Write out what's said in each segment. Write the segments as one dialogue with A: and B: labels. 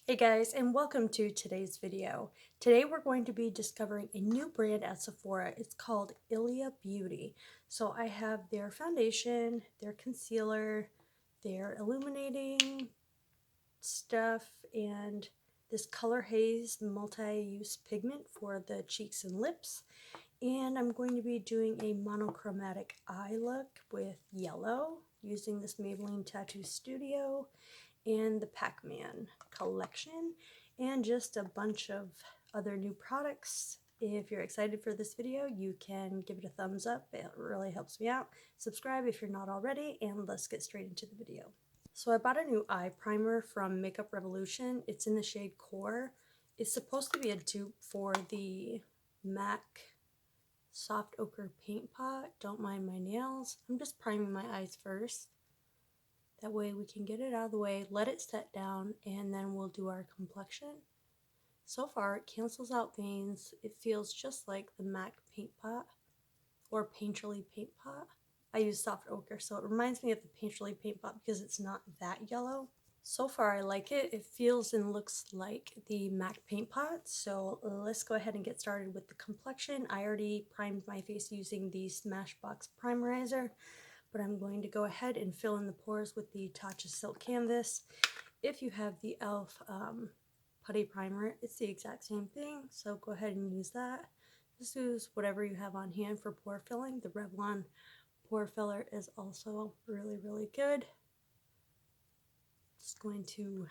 A: Hey guys, and welcome to today's video. Today we're going to be discovering a new brand at Sephora. It's called Ilia Beauty. So I have their foundation, their concealer, their illuminating stuff, and this Color Haze multi-use pigment for the cheeks and lips. And I'm going to be doing a monochromatic eye look with yellow using this Maybelline Tattoo Studio and the Pac-Man collection, and just a bunch of other new products. If you're excited for this video, you can give it a thumbs up. It really helps me out. Subscribe if you're not already, and let's get straight into the video. So I bought a new eye primer from Makeup Revolution. It's in the shade Core. It's supposed to be a dupe for the MAC Soft Ochre Paint Pot. Don't mind my nails. I'm just priming my eyes first. That way we can get it out of the way, let it set down, and then we'll do our complexion. So far, it cancels out veins. It feels just like the MAC Paint Pot or Painterly Paint Pot. I use soft ochre, so it reminds me of the Painterly Paint Pot because it's not that yellow. So far, I like it. It feels and looks like the MAC Paint Pot. So let's go ahead and get started with the complexion. I already primed my face using the Smashbox Primerizer, but I'm going to go ahead and fill in the pores with the Tatcha Silk Canvas. If you have the e.l.f. Putty Primer, it's the exact same thing, so go ahead and use that. Just use whatever you have on hand for pore filling. The Revlon pore filler is also really good. Just going to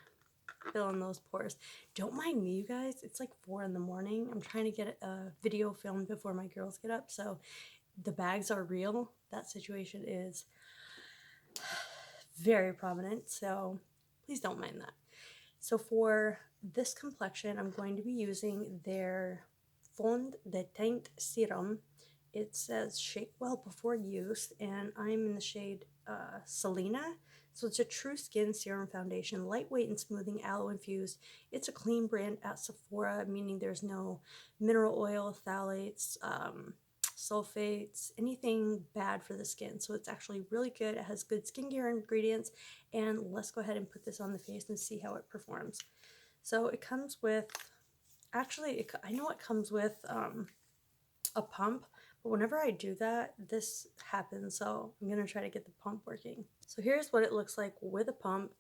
A: fill in those pores. Don't mind me, you guys. It's like 4 in the morning. I'm trying to get a video filmed before my girls get up, so the bags are real. That situation is very prominent, so please don't mind that. So for this complexion, I'm going to be using their Fond de Teint Serum. It says shake well before use, and I'm in the shade Salina. So it's a true skin serum foundation, lightweight and smoothing, aloe infused. It's a clean brand at Sephora, meaning there's no mineral oil, phthalates, sulfates, anything bad for the skin. So it's actually really good. It has good skincare ingredients, and let's go ahead and put this on the face and see how it performs. So it comes with, actually, I know it comes with a pump, but whenever I do that, this happens. So I'm gonna try to get the pump working. So here's what it looks like with a pump.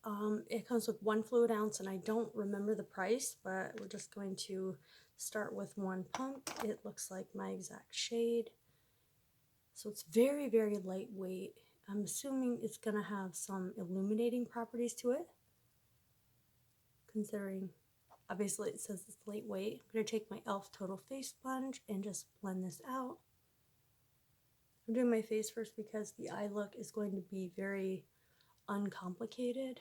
A: It comes with 1 fluid ounce, and I don't remember the price, but we're just going to start with 1 pump. It looks like my exact shade. So it's very lightweight. I'm assuming it's gonna have some illuminating properties to it, considering obviously it says it's lightweight. I'm gonna take my e.l.f. Total Face Sponge and just blend this out. I'm doing my face first because the eye look is going to be very uncomplicated.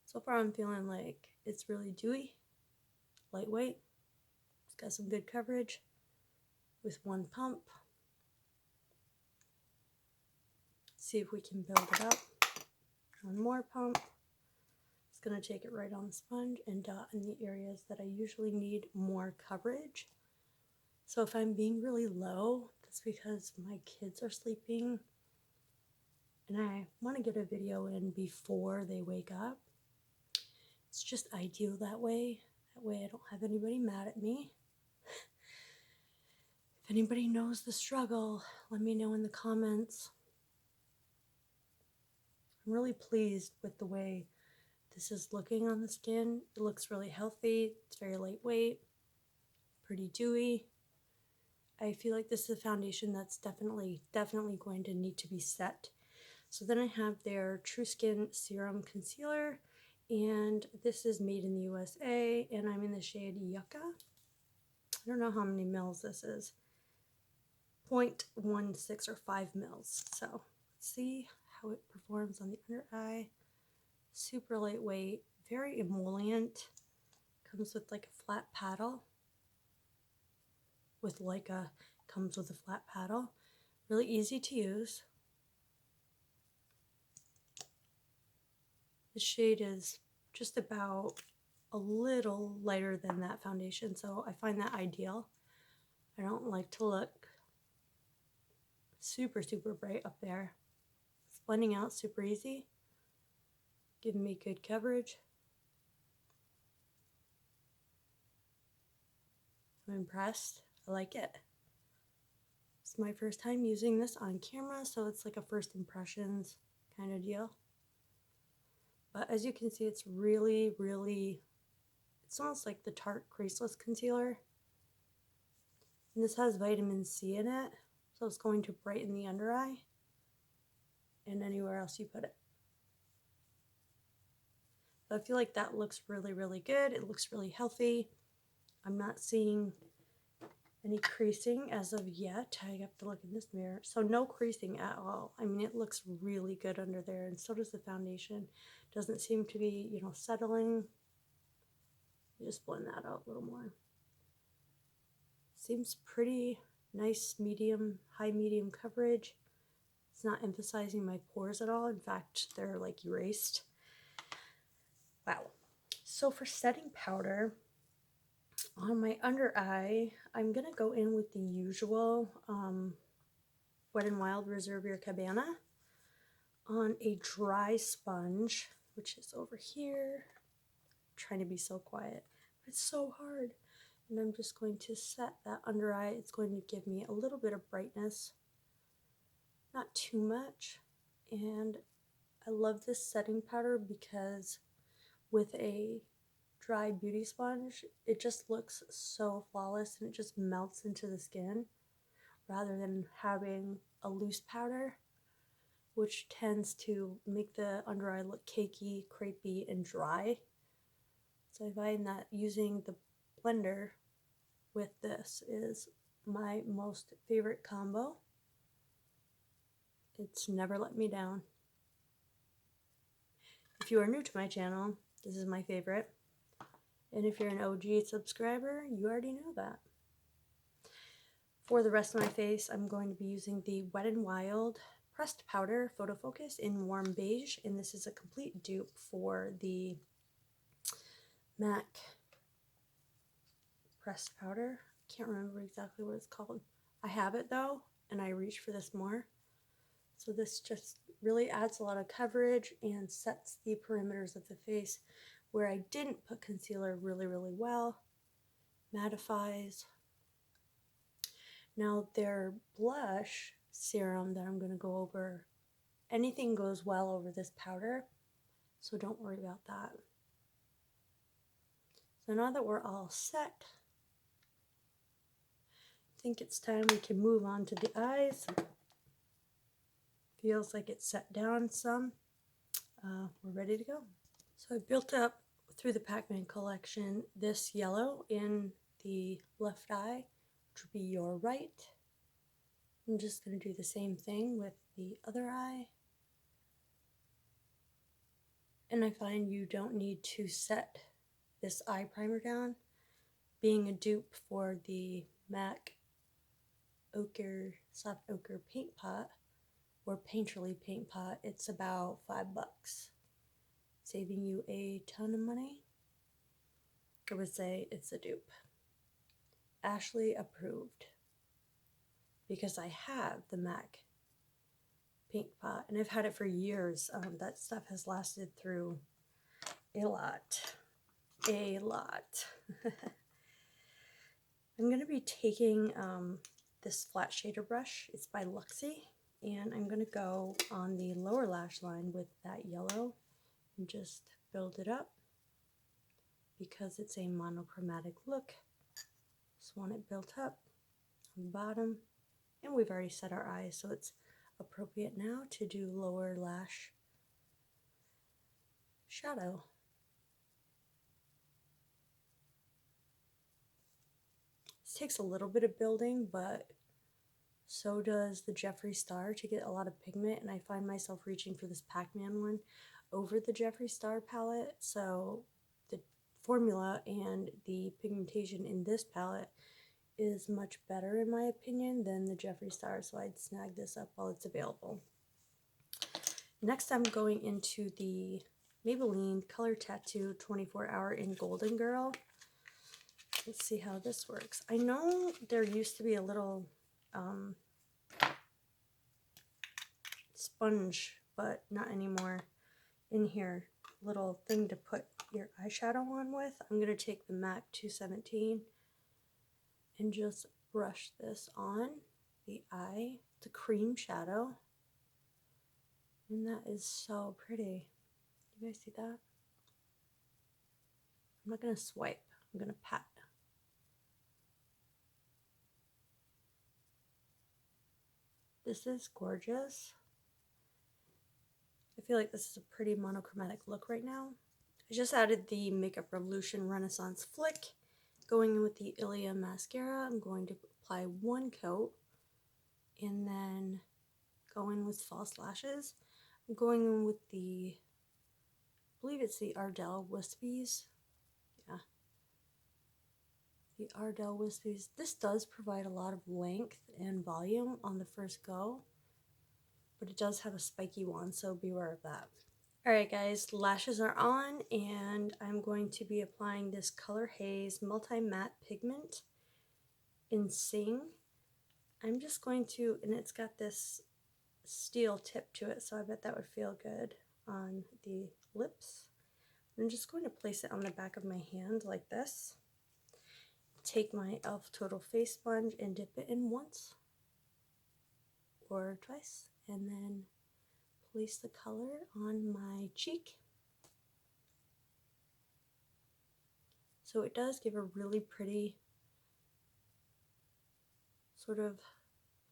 A: So far I'm feeling like it's really dewy, lightweight. It's got some good coverage with 1 pump. See if we can build it up. 1 more pump. It's going to take it right on the sponge and dot in the areas that I usually need more coverage. So if I'm being really low, that's because my kids are sleeping and I want to get a video in before they wake up. It's just ideal that way. That way I don't have anybody mad at me. If anybody knows the struggle, let me know in the comments. I'm really pleased with the way this is looking on the skin. It looks really healthy. It's very lightweight, pretty dewy. I feel like this is a foundation that's definitely going to need to be set. So then I have their Triskin Serum Concealer, and this is made in the USA, and I'm in the shade Yucca. I don't know how many mils this is. 0.16 or 5 mils. So let's see how it performs on the under eye. Super lightweight, very emollient. Comes with like a flat paddle. Comes with a flat paddle. Really easy to use. The shade is just about a little lighter than that foundation, so I find that ideal. I don't like to look super bright up there. It's blending out super easy, giving me good coverage. I'm impressed. I like it. It's my first time using this on camera, so it's like a first impressions kind of deal. But as you can see, it's really, really, it's almost like the Tarte Creaseless Concealer. And this has vitamin C in it, so it's going to brighten the under eye and anywhere else you put it. So I feel like that looks really, really good. It looks really healthy. I'm not seeing any creasing as of yet. I have to look in this mirror. So no creasing at all. I mean, it looks really good under there, and so does the foundation. Doesn't seem to be, you know, settling. Just blend that out a little more. Seems pretty nice, medium, high medium coverage. It's not emphasizing my pores at all. In fact, they're like erased. Wow. So for setting powder, on my under eye, I'm going to go in with the usual Wet n Wild Reserve Your Cabana on a dry sponge, which is over here. I'm trying to be so quiet, but it's so hard. And I'm just going to set that under eye. It's going to give me a little bit of brightness, not too much. And I love this setting powder because with a dry beauty sponge, it just looks so flawless and it just melts into the skin rather than having a loose powder, which tends to make the under eye look cakey, crepey, and dry. So I find that using the blender with this is my most favorite combo. It's never let me down. If you are new to my channel, this is my favorite. And if you're an OG subscriber, you already know that. For the rest of my face, I'm going to be using the Wet n Wild Pressed Powder Photo Focus in Warm Beige. And this is a complete dupe for the MAC Pressed Powder. Can't remember exactly what it's called. I have it though, and I reach for this more. So this just really adds a lot of coverage and sets the perimeters of the face where I didn't put concealer really, really well. Mattifies. Now their blush serum that I'm going to go over, anything goes well over this powder, so don't worry about that. So now that we're all set, I think it's time we can move on to the eyes. Feels like it's set down some. We're ready to go. So I built up through the Pac-Man collection this yellow in the left eye, which would be your right. I'm just going to do the same thing with the other eye. And I find you don't need to set this eye primer down. Being a dupe for the MAC ochre, soft ochre paint pot or Painterly paint pot, it's about $5, saving you a ton of money. I would say it's a dupe. Ashley approved, because I have the MAC paint pot and I've had it for years. That stuff has lasted through a lot. I'm going to be taking this flat shader brush. It's by Luxie, and I'm going to go on the lower lash line with that yellow and just build it up because it's a monochromatic look. Just want it built up on the bottom, and we've already set our eyes, so it's appropriate now to do lower lash shadow. This takes a little bit of building, but so does the Jeffree Star to get a lot of pigment, and I find myself reaching for this Pac-Man one over the Jeffree Star palette, so the formula and the pigmentation in this palette is much better in my opinion than the Jeffree Star, so I'd snag this up while it's available. Next I'm going into the Maybelline Color Tattoo 24-Hour in Golden Girl. Let's see how this works. I know there used to be a little sponge, but not anymore, in here, little thing to put your eyeshadow on with. I'm going to take the MAC 217 and just brush this on the eye. It's a cream shadow. And that is so pretty. You guys see that? I'm not going to swipe. I'm going to pat. This is gorgeous. I feel like this is a pretty monochromatic look right now. I just added the Makeup Revolution Renaissance Flick. Going in with the Ilia mascara, I'm going to apply one coat and then go in with false lashes. I'm going in with the, I believe it's the Ardell Wispies. Yeah. The Ardell Wispies. This does provide a lot of length and volume on the first go, but it does have a spiky one, so beware of that. Alright guys, lashes are on, and I'm going to be applying this Color Haze Multi-Matte Pigment in Sing. I'm just going to, and it's got this steel tip to it, so I bet that would feel good on the lips. I'm just going to place it on the back of my hand like this. Take my e.l.f. Total Face Sponge and dip it in once or twice, and then place the color on my cheek. So it does give a really pretty sort of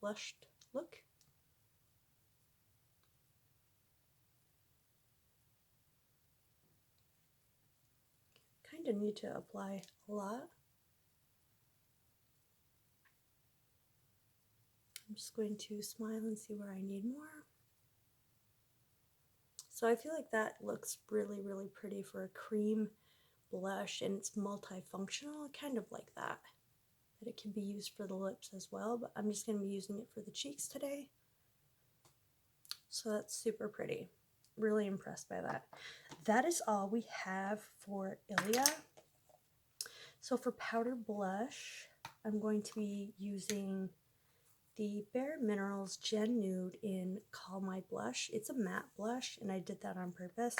A: blushed look. Kind of need to apply a lot. I'm just going to smile and see where I need more. So I feel like that looks really, really pretty for a cream blush, and it's multifunctional. I kind of like that. That it can be used for the lips as well, but I'm just going to be using it for the cheeks today. So that's super pretty. Really impressed by that. That is all we have for Ilia. So for powder blush, I'm going to be using the Bareminerals Gen Nude in Call My Blush. It's a matte blush, and I did that on purpose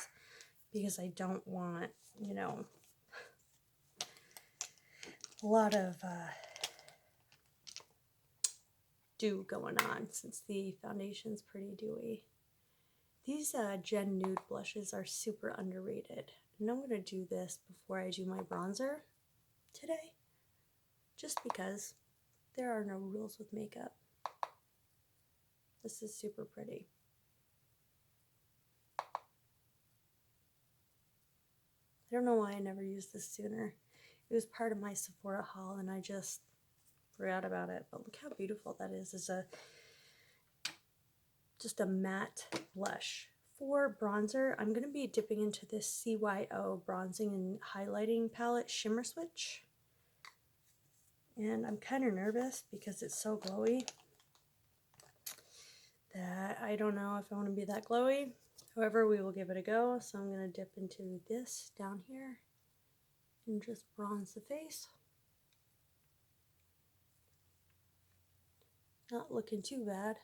A: because I don't want, you know, a lot of dew going on since the foundation's pretty dewy. These Gen Nude blushes are super underrated, and I'm going to do this before I do my bronzer today, just because there are no rules with makeup. This is super pretty. I don't know why I never used this sooner. It was part of my Sephora haul and I just forgot about it. But look how beautiful that is. It's just a matte blush. For bronzer, I'm going to be dipping into this CYO Bronzing and Highlighting Palette Shimmer Switch. And I'm kind of nervous because it's so glowy that I don't know if I want to be that glowy. However, we will give it a go. So I'm going to dip into this down here and just bronze the face. Not looking too bad.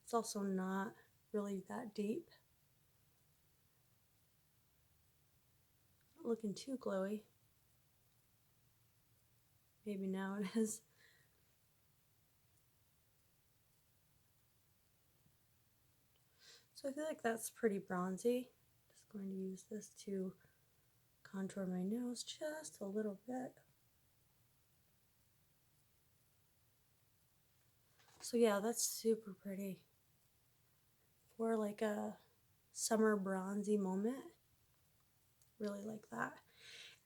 A: It's also not really that deep. Not looking too glowy. Maybe now it is. So I feel like that's pretty bronzy. Just going to use this to contour my nose just a little bit. So yeah, that's super pretty. For like a summer bronzy moment. Really like that.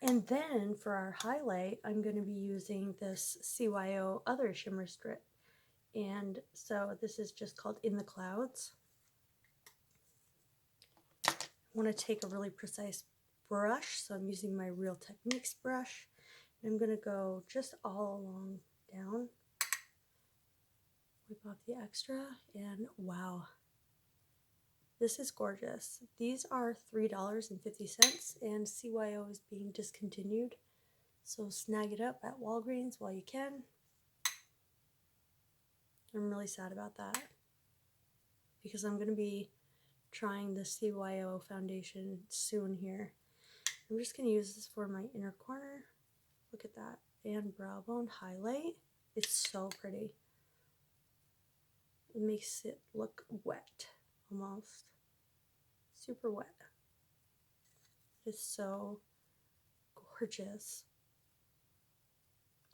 A: And then for our highlight, I'm going to be using this CYO Other Shimmer Strip. And so this is just called In the Clouds. I want to take a really precise brush, so I'm using my Real Techniques brush. And I'm going to go just all along down. Wipe off the extra, and wow. This is gorgeous. These are $3.50 and CYO is being discontinued. So snag it up at Walgreens while you can. I'm really sad about that because I'm going to be trying the CYO foundation soon here. I'm just going to use this for my inner corner. Look at that. And brow bone highlight. It's so pretty. It makes it look wet, almost. Super wet. It's so gorgeous.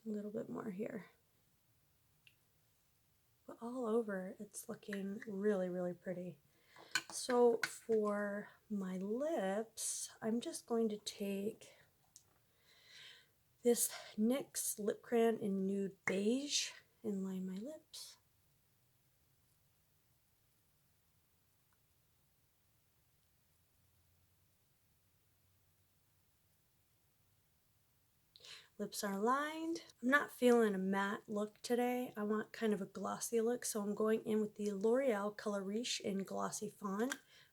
A: A little bit more here. But all over, it's looking really, really pretty. So for my lips, I'm just going to take this NYX lip crayon in nude beige and line my lips. Lips are lined. I'm not feeling a matte look today. I want kind of a glossy look, so I'm going in with the L'Oreal Color Riche in Glossy Fawn,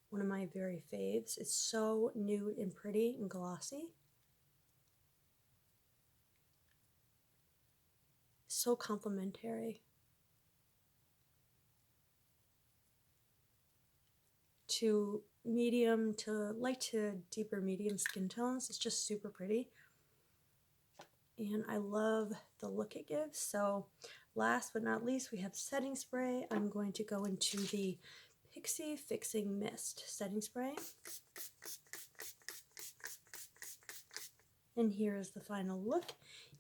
A: one of my very faves. It's so nude and pretty and glossy. So complimentary to medium to light to deeper medium skin tones. It's just super pretty. And I love the look it gives. So last but not least, we have setting spray. I'm going to go into the Pixie Fixing Mist setting spray. And here is the final look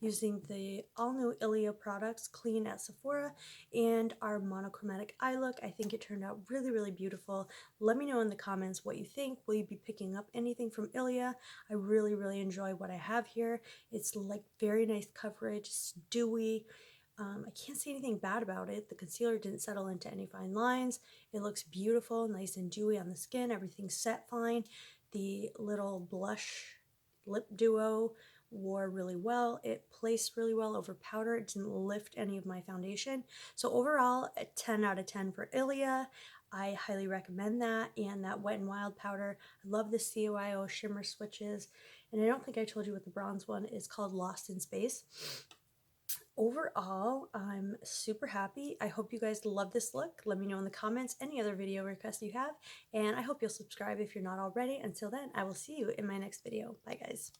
A: using the all-new Ilia products, clean at Sephora, and our monochromatic eye look. I think it turned out really, really beautiful. Let me know in the comments what you think. Will you be picking up anything from Ilia? I really, really enjoy what I have here. It's like very nice coverage, it's dewy. I can't say anything bad about it. The concealer didn't settle into any fine lines. It looks beautiful, nice and dewy on the skin. Everything's set fine. The little blush lip duo wore really well. It placed really well over powder. It didn't lift any of my foundation. So overall, a 10 out of 10 for Ilia. I highly recommend that. And that Wet n Wild powder. I love the CYO shimmer switches. And I don't think I told you what the bronze one is called, Lost in Space. Overall, I'm super happy. I hope you guys love this look. Let me know in the comments any other video requests you have. And I hope you'll subscribe if you're not already. Until then, I will see you in my next video. Bye, guys.